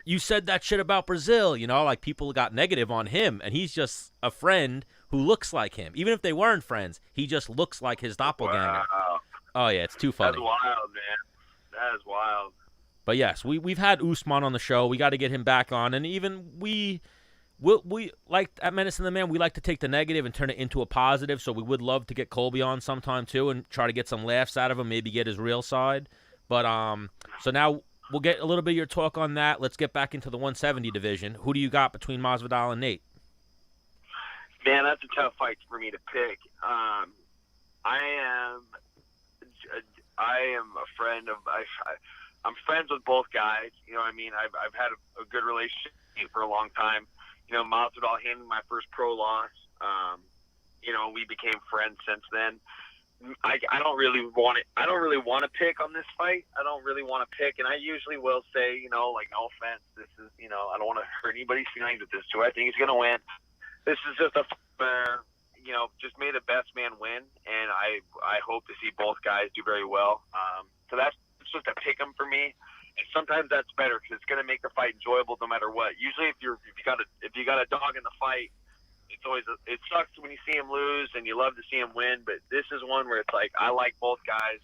you said that shit about Brazil. Like, people got negative on him, and he's just a friend who looks like him. Even if they weren't friends, he just looks like his doppelganger. Wow. Oh, yeah, it's too funny. That's wild, man. That is wild. But, yes, we've had Usman on the show. We got to get him back on. And even we like at Menace and the Man, we like to take the negative and turn it into a positive. So we would love to get Colby on sometime too and try to get some laughs out of him, maybe get his real side. But so now we'll get a little bit of your talk on that. Let's get back into the 170 division. Who do you got between Masvidal and Nate? Man, that's a tough fight for me to pick. I am a friend of. I'm friends with both guys. You know what I mean? I've had a good relationship for a long time. Masvidal handed me my first pro loss. We became friends since then. I don't really want it. I don't really want to pick on this fight. I don't really want to pick, and I usually will say, like, no offense. This is, I don't want to hurt anybody's feelings with this too. I think he's gonna win. This is just just may the best man win, and I hope to see both guys do very well. So that's just a pick 'em for me. And sometimes that's better because it's going to make the fight enjoyable no matter what. Usually, if you got a dog in the fight, it sucks when you see him lose and you love to see him win. But this is one where it's like I like both guys.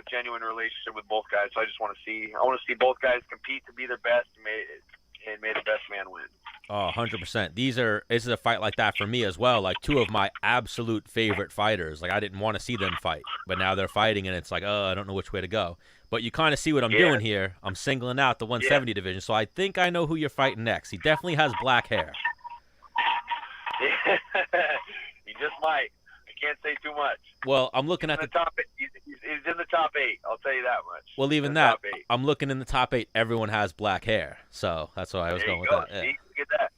Genuine relationship with both guys. So I just want to see both guys compete to be their best and may the best man win. Oh, 100%. This is a fight like that for me as well. Like, two of my absolute favorite fighters. Like, I didn't want to see them fight, but now they're fighting, and it's like, oh, I don't know which way to go. But you kind of see what I'm doing here. I'm singling out the 170 division, so I think I know who you're fighting next. He definitely has black hair. He just might. I can't say too much. Well, I'm looking at the top. He's in the top 8. I'll tell you that much. Well, even that, I'm looking in the top 8. Everyone has black hair, so that's why I was going with that. Yeah. See, look at that.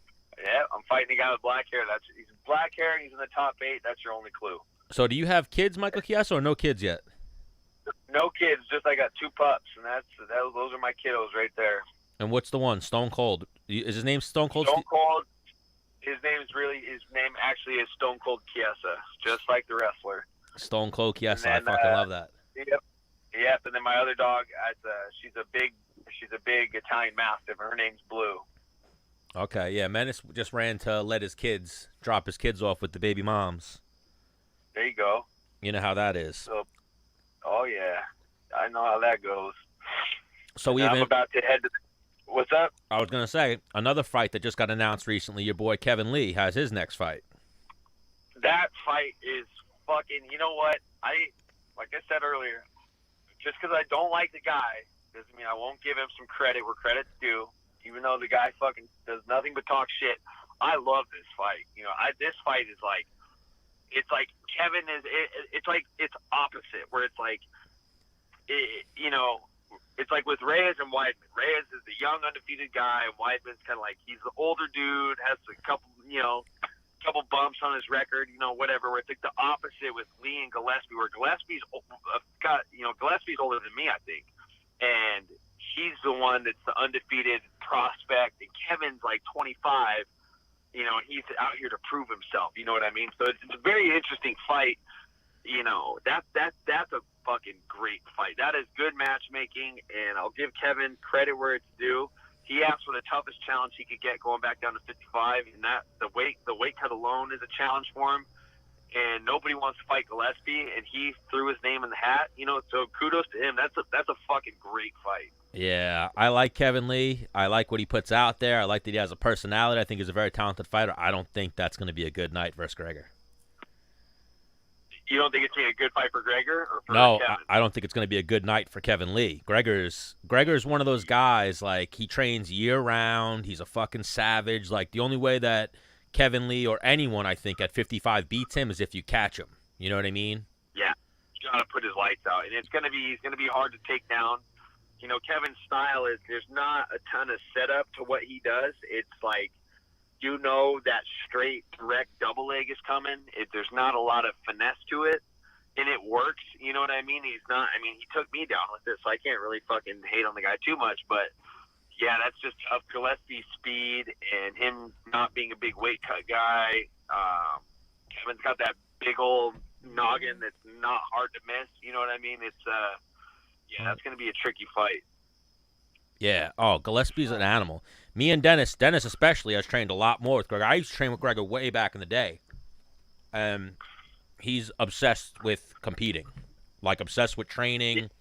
Yeah, I'm fighting a guy with black hair. He's black hair. He's in the top 8. That's your only clue. So, do you have kids, Michael Chiesa, or no kids yet? No kids. Just I got 2 pups, and those are my kiddos right there. And what's the one? Stone Cold. Is his name Stone Cold? Stone Cold. His name actually is Stone Cold Chiesa, just like the wrestler. Stone Cold Chiesa. I fucking love that. Yep. And then my other dog, she's a big Italian Mastiff. Her name's Blue. Okay, yeah. Menace just ran to let drop his kids off with the baby moms. There you go. You know how that is. So, oh yeah, I know how that goes. So I'm about to head to. What's up? I was gonna say another fight that just got announced recently. Your boy Kevin Lee has his next fight. That fight is fucking. You know what? Like I said earlier, just because I don't like the guy doesn't mean I won't give him some credit where credit's due. Even though the guy fucking does nothing but talk shit, I love this fight. This fight is like, it's like Kevin is. It's like it's opposite where it's like, it's like with Reyes and Weidman. Reyes is the young undefeated guy, and Weidman's kind of like he's the older dude, has a couple bumps on his record, whatever. Where it's like the opposite with Lee and Gillespie, where Gillespie's older than me, I think, and he's the one that's the undefeated prospect, and Kevin's like 25, you know, and he's out here to prove himself. You know what I mean? So it's a very interesting fight. You know, that's a fucking great fight. That is good matchmaking, and I'll give Kevin credit where it's due. He asked for the toughest challenge he could get, going back down to 55, and that the weight cut alone is a challenge for him. And nobody wants to fight Gillespie, and he threw his name in the hat. You know, so kudos to him. That's a fucking great fight. Yeah, I like Kevin Lee. I like what he puts out there. I like that he has a personality. I think he's a very talented fighter. I don't think that's going to be a good night versus Gregor. You don't think it's going to be a good fight for Gregor? Or for No, Kevin? I don't think it's going to be a good night for Kevin Lee. Gregor's one of those guys, like, he trains year-round. He's a fucking savage. Like, the only way that Kevin Lee or anyone, I think, at 55 beats him is if you catch him. You know what I mean? Yeah, you got to put his lights out, and he's going to be hard to take down. You know, Kevin's style is there's not a ton of setup to what he does. It's like, you know, that straight direct double leg is coming. There's not a lot of finesse to it, and it works. You know what I mean? He took me down with this, so I can't really fucking hate on the guy too much. But yeah, that's just tough. Gillespie's speed and him not being a big weight cut guy. Kevin's got that big old noggin that's not hard to miss. You know what I mean? It's that's going to be a tricky fight. Yeah. Oh, Gillespie's an animal. Me and Dennis especially, has trained a lot more with Gregor. I used to train with Gregor way back in the day. He's obsessed with competing, like obsessed with training,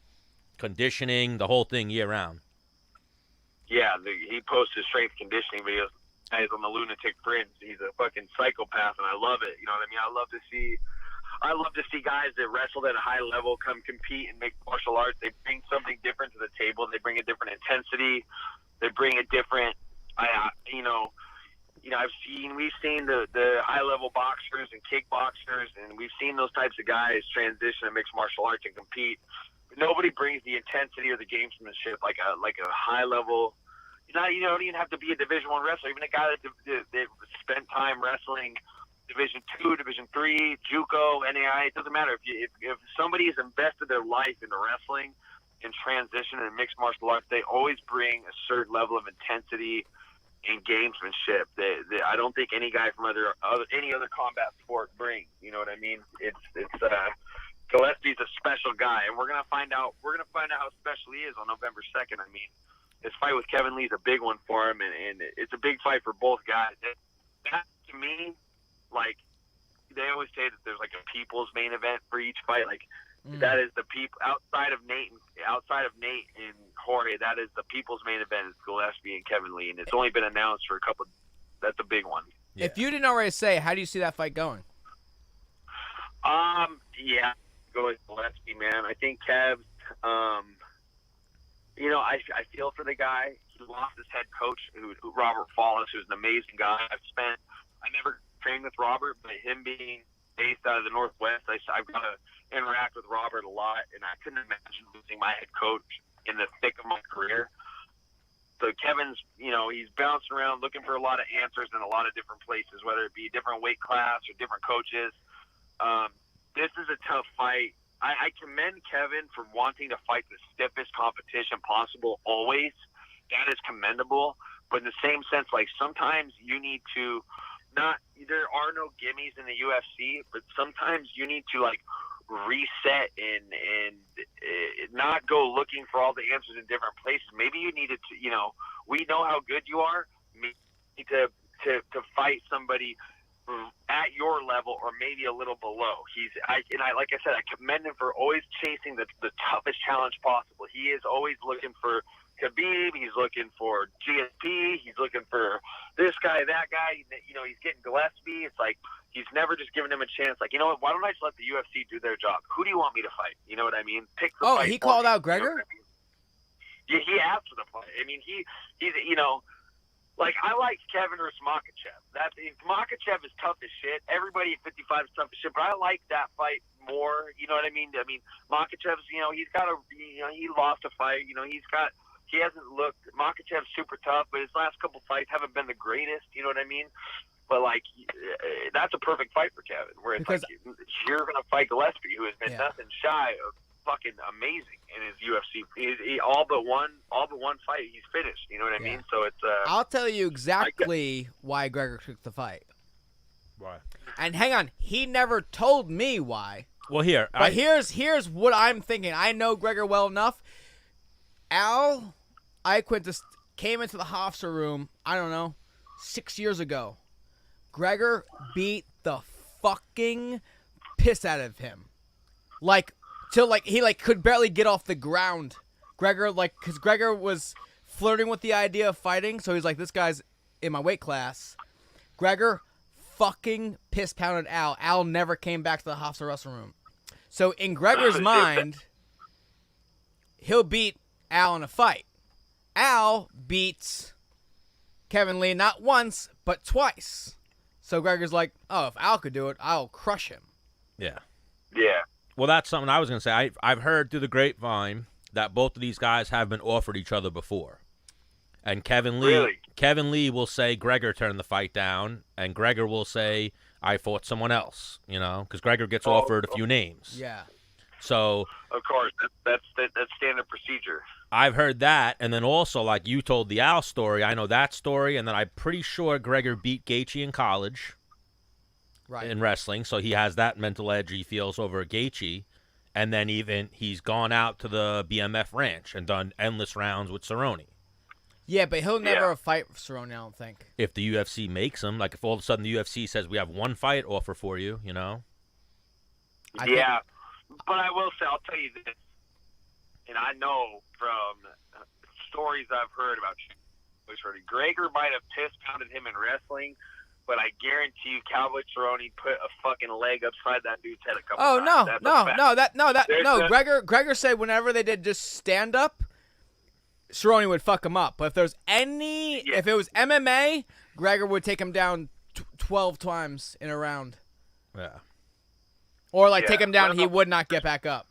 conditioning, the whole thing year round. Yeah, he posts his strength conditioning videos. He's on the Lunatic Fringe. He's a fucking psychopath, and I love it. You know what I mean? I love to see guys that wrestled at a high level come compete and make martial arts. They bring something different to the table. They bring a different intensity. They bring a different, we've seen the high level boxers and kickboxers, and we've seen those types of guys transition to mixed martial arts and compete. But nobody brings the intensity or the gamesmanship like a high level. You don't even have to be a Division I wrestler. Even a guy that spent time wrestling Division II, Division III, JUCO, NAI, it doesn't matter. If somebody has invested their life into wrestling and transition and mixed martial arts, they always bring a certain level of intensity and gamesmanship that I don't think any guy from any other combat sport brings. You know what I mean? Gillespie's a special guy, and we're gonna find out how special he is on November 2nd. I mean, this fight with Kevin Lee's a big one for him, and it's a big fight for both guys. That to me, like, they always say that there's like a people's main event for each fight. Like, that is the people outside of Nate and Jorge. That is the people's main event is Gillespie and Kevin Lee, and it's only been announced for a couple. That's a big one. Yeah. If you didn't already say, how do you see that fight going? Go with Gillespie, man. I think Kev's. I feel for the guy. He lost his head coach, who Robert Follis, who's an amazing guy. I never trained with Robert, but him being based out of the Northwest, I've got to interact with Robert a lot, and I couldn't imagine losing my head coach in the thick of my career. So Kevin's, he's bouncing around looking for a lot of answers in a lot of different places, whether it be different weight class or different coaches. This is a tough fight. I commend Kevin for wanting to fight the stiffest competition possible always. That is commendable. But in the same sense, like, sometimes you need to there are no gimmies in the UFC, but sometimes you need to, like, reset and not go looking for all the answers in different places. Maybe you needed to, we know how good you are. Maybe to fight somebody at your level or maybe a little below. Like I said, I commend him for always chasing the toughest challenge possible. He is always looking for Khabib, he's looking for GSP, he's looking for this guy, that guy. He's getting Gillespie. It's like he's never just giving him a chance. Like, you know what? Why don't I just let the UFC do their job? Who do you want me to fight? You know what I mean? Pick the fight. He called out Gregor? You know what I mean? Yeah, he asked for the fight. I mean, he's like, I like Kevin versus Makhachev. Makhachev is tough as shit. Everybody at 55 is tough as shit, but I like that fight more. You know what I mean? Makhachev's, he lost a fight. He hasn't looked. Makhachev's super tough, but his last couple fights haven't been the greatest. You know what I mean? But, like, that's a perfect fight for Kevin, where it's like you're going to fight Gillespie, who has been nothing shy of fucking amazing in his UFC. He all but one fight, he's finished. You know what I mean? So it's. I'll tell you exactly why Gregor took the fight. Why? And hang on, he never told me why. Well, But here's what I'm thinking. I know Gregor well enough. Al Iaquinta came into the Hofstra room, I don't know, 6 years ago. Gregor beat the fucking piss out of him. Till he could barely get off the ground. Gregor, because Gregor was flirting with the idea of fighting, so he's like, this guy's in my weight class. Gregor fucking piss pounded Al. Al never came back to the Hofstra wrestling room. So in Gregor's mind, he'll beat Al in a fight. Al beats Kevin Lee not once, but twice. So Gregor's like, oh, if Al could do it, I'll crush him. Yeah. Yeah. Well, that's something I was going to say. I've heard through the grapevine that both of these guys have been offered each other before. And Kevin Lee will say Gregor turned the fight down, and Gregor will say I fought someone else, because Gregor gets offered a few names. Yeah. So of course, that's standard procedure. I've heard that, and then also, like you told the Al story, I know that story, and then I'm pretty sure Gregor beat Gaethje in college in wrestling, so he has that mental edge he feels over Gaethje, and then even he's gone out to the BMF ranch and done endless rounds with Cerrone. Yeah, but he'll never fight Cerrone, I don't think. If the UFC makes him, like if all of a sudden the UFC says we have one fight offer for you, But I will say, I'll tell you this, and I know from stories I've heard about Gregor might have piss pounded him in wrestling, but I guarantee you, Cowboy Cerrone put a fucking leg upside that dude's head a couple times. No. Gregor said whenever they did just stand up, Cerrone would fuck him up. But if there's if it was MMA, Gregor would take him down 12 times in a round. Yeah. Or take him down, he would not get back up.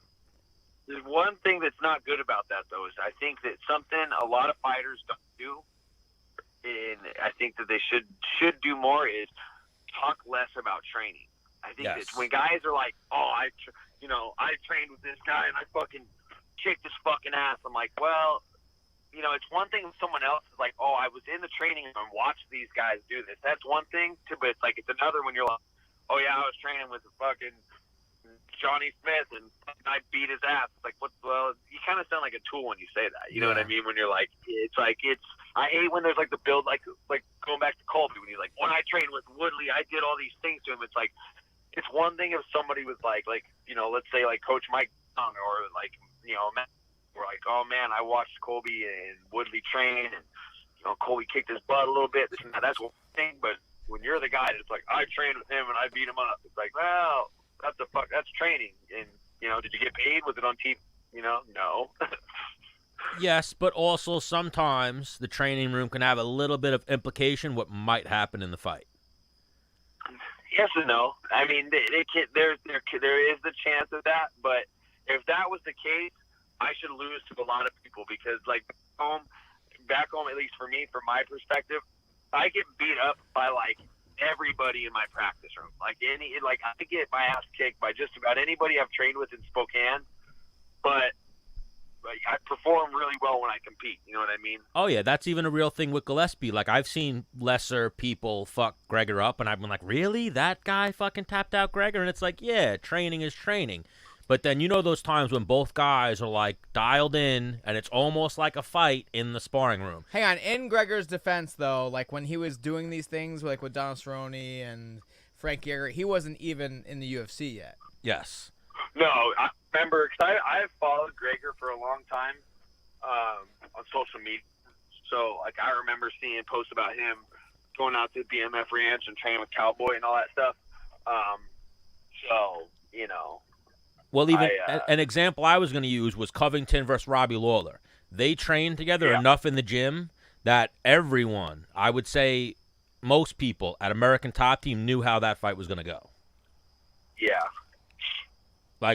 There's one thing that's not good about that, though, is I think that something a lot of fighters don't do, and I think that they should do more, is talk less about training. I think that when guys are like, oh, I trained with this guy and I fucking kicked his fucking ass. I'm like, well, it's one thing if someone else is like, oh, I was in the training and watched these guys do this. That's one thing, but it's another when you're like, oh yeah, I was training with fucking Johnny Smith and I beat his ass. It's like, what? Well, you kind of sound like a tool when you say that. You know what I mean? When you're like, I hate when there's like the build, like going back to Colby when he's like, when I trained with Woodley, I did all these things to him. It's like, it's one thing if somebody was like, let's say like Coach Mike Young or like, we're like, oh man, I watched Colby and Woodley train and, Colby kicked his butt a little bit. That's one thing, but when you're the guy that's like, I trained with him and I beat him up, it's like, well, that's training. And, did you get paid? Was it on TV? No. Yes, but also sometimes the training room can have a little bit of implication what might happen in the fight. Yes and no. I mean, there is the chance of that, but if that was the case, I should lose to a lot of people because, back home, at least for me, from my perspective, I get beat up by everybody in my practice room. I get my ass kicked by just about anybody I've trained with in Spokane, but I perform really well when I compete. You know what I mean? Oh yeah, that's even a real thing with Gillespie. I've seen lesser people fuck Gregor up, and I've been like, really? That guy fucking tapped out Gregor? And it's like, yeah, training is training. But then those times when both guys are dialed in and it's almost like a fight in the sparring room. Hang on, in Gregor's defense though, when he was doing these things with Don Cerrone and Frank Yeager, he wasn't even in the UFC yet. Yes. No, I remember because I've followed Gregor for a long time on social media. So I remember seeing posts about him going out to the BMF Ranch and training with Cowboy and all that stuff. Well, even an example I was going to use was Covington versus Robbie Lawler. They trained together enough in the gym that everyone, I would say most people at American Top Team knew how that fight was going to go. Yeah.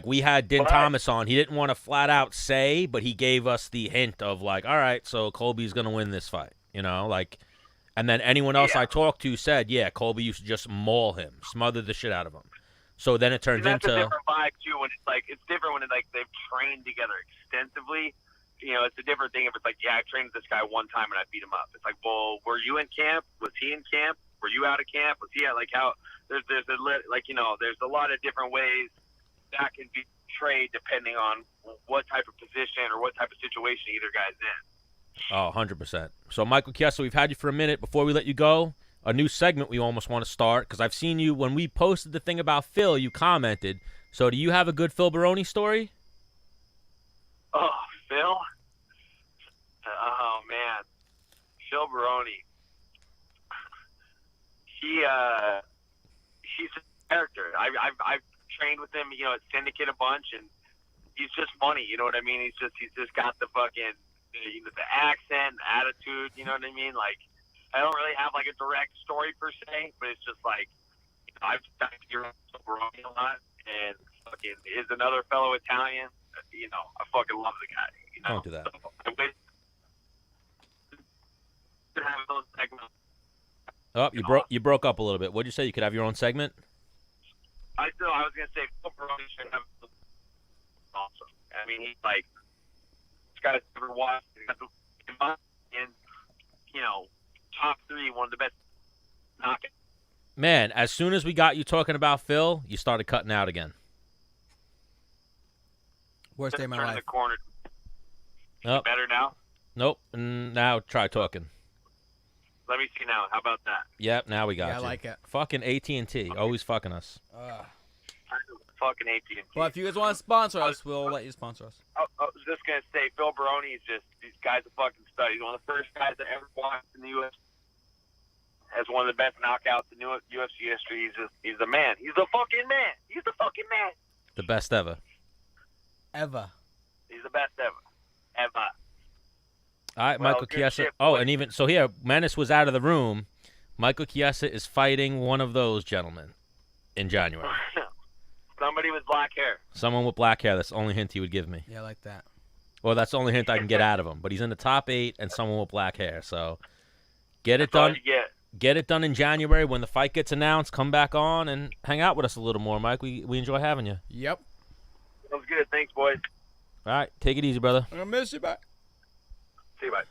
We had Din Thomas on. He didn't want to flat out say, but he gave us the hint of all right, so Colby's going to win this fight, and then anyone else I talked to said, yeah, Colby used to just maul him, smother the shit out of him. So then it turns That's into a different vibe too. When it's different when they've trained together extensively. You know, it's a different thing if it's like, yeah, I trained this guy one time and I beat him up. It's like, well, were you in camp? Was he in camp? Were you out of camp? Was he out? Like how there's a lot of different ways that can be portrayed depending on what type of position or what type of situation either guy's in. Oh, 100%. So, Michael Chiesa, we've had you for a minute. Before we let you go, a new segment we almost want to start because I've seen you when we posted the thing about Phil, you commented. So, do you have a good Phil Baroni story? Oh, Phil? Oh, man. Phil Baroni. He's a character. I've trained with him, at Syndicate a bunch, and he's just funny. You know what I mean? He's just got the fucking, the accent, the attitude. You know what I mean? Like, I don't really have like a direct story per se, but it's just like I've talked to Baroni a lot, and fucking is another fellow Italian. I fucking love the guy. Don't do that. So I wish to have those segments. Oh, you broke up a little bit. What'd you say? You could have your own segment? I was gonna say Phil Baroni should have awesome. I mean, he's like this guy's ever watched. He's got the and top 3, one of the best knockouts. Man, as soon as we got you talking about Phil, you started cutting out again. Worst day of my Turn life. the corner. Oh. Better now? Nope. Now try talking. Let me see now. How about that? Yep, now we got you. I like it. Fucking AT&T. Always fucking us. Fucking AT&T. Well, if you guys want to sponsor us, we'll let you sponsor us. I was just going to say, Phil Baroni is these guys are fucking stud. He's one of the first guys that ever walked in the UFC. Has one of the best knockouts in UFC history. He's the man. He's the fucking man. He's the fucking man. The best ever. Ever. He's the best ever. Ever. All right, Well, Michael good Chiesa. shit, Oh, boys. and even so here, Menace was out of the room. Michael Chiesa is fighting one of those gentlemen in January. Somebody with black hair. Someone with black hair. That's the only hint he would give me. Yeah, I like that. Well, that's the only hint I can get out of him. But he's in the top 8 and someone with black hair. So get it That's all done. you get. Get it done in January when the fight gets announced. Come back on and hang out with us a little more, Mike. We enjoy having you. Yep. Sounds good. Thanks, boys. All right, take it easy, brother. I'm gonna miss you, bye. See you, bye.